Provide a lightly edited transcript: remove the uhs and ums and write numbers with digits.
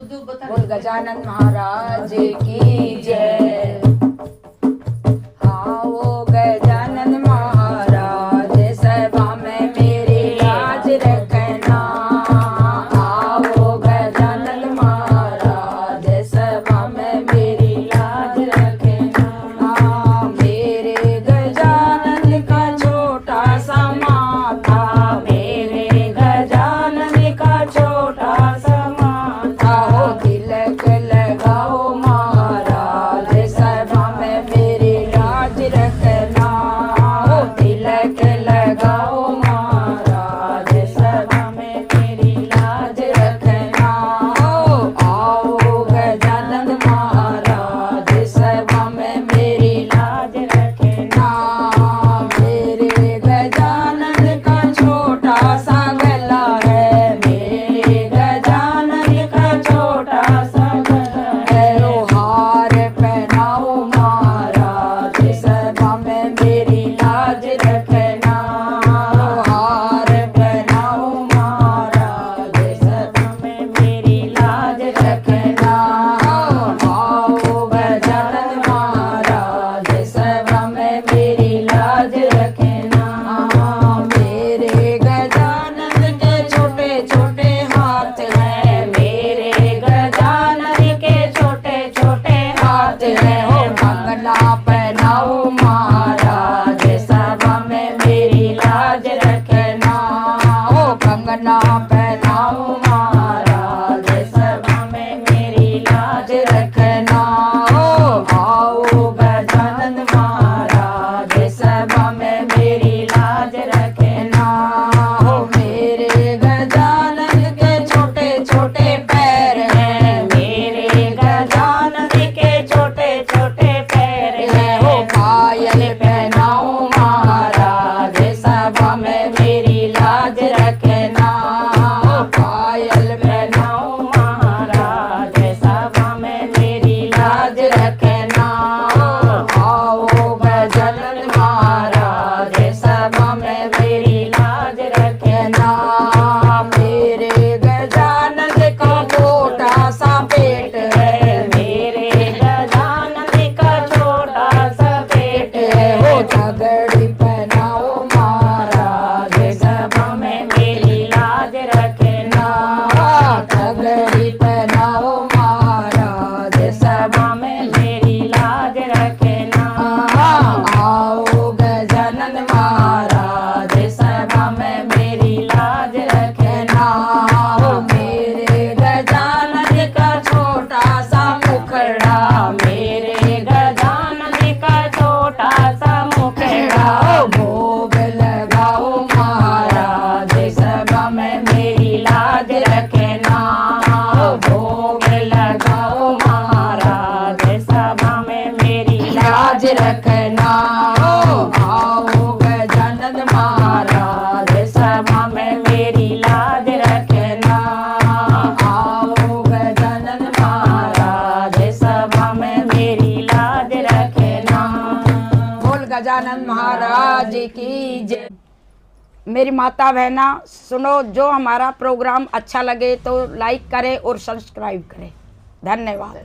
बोल गजानन महाराज की जय। हाँ वो गजानन महाराज सभा में मेरी लाज रखना। हाँ वो गजानन महाराज सभा में मेरी लाज रखना। हाँ मेरे गजानन का छोटा सा माथा, मेरे गजानन का छोटा सा माथा। हो तिलक लगाओ महाराज सभा में मेरी लाज रखना। हो तिलक लगाओ महाराज सभा में मेरी लाज रखना। हो आओ गजानन महाराज सभा में मेरी लाज रखना। मेरे गजानन का छोटा सा गला है, मेरे गजानन का छोटा सा गला है। ओ हार पहनाओ महाराज सभा में मेरी लाज रखना। ओ हार पहनाओ महाराज सभा में मेरी लाज रखना। आओ गजानन महाराज सभा में मेरी लाज रखना। मेरे गजानन के छोटे छोटे हाथ हैं, मेरे गजानन के छोटे छोटे हाथ हैं। हो कंगना पहनाओ महाराज सभा में मेरी लाज रखना। हो कंगना पहनाओ महाराज सभा में मेरी लाज रखना। हो आओ गजानन महाराज सभा में मेरी लाज रखना। हो मेरे गजानन के छोटे छोटे पैर हैं, मेरे गजानन के छोटे छोटे पैर हैं। हो पायल पहनाओ महाराज सभा में मेरी लाज रखना। हो पायल पहनाओ महाराज सभा में मेरी लाज रखना। आओ गजानन महाराज सभा में मेरी लाज रखना। मेरे गजानन का छोटा सा पेट है, मेरे गजानन का छोटा सा पेट है। हो पगड़ी पहनाओ महाराज सभा में मेरी लाज रखना। पगड़ी पहनाओ महाराज सभा में मेरी लाज रखना। आओ गजानन महाराज सभा में मेरी लाज रखना। हो मेरे गजानन का छोटा सा मुखड़ा, मेरे गजानन का छोटा सा मुखड़ा। हो भोग लगाओ महाराज सभा में मेरी लाज रखना। हो भोग लगाओ महाराज सभा में मेरी लाज रखना। आओ गजानन महाराज सभा में मेरी लाज रखना। आओ गजानन महाराज सभा में मेरी लाज रखना। बोल गजानन महाराज की जय। मेरी माता बहना सुनो, जो हमारा प्रोग्राम अच्छा लगे तो लाइक करें और सब्सक्राइब करें। धन्यवाद।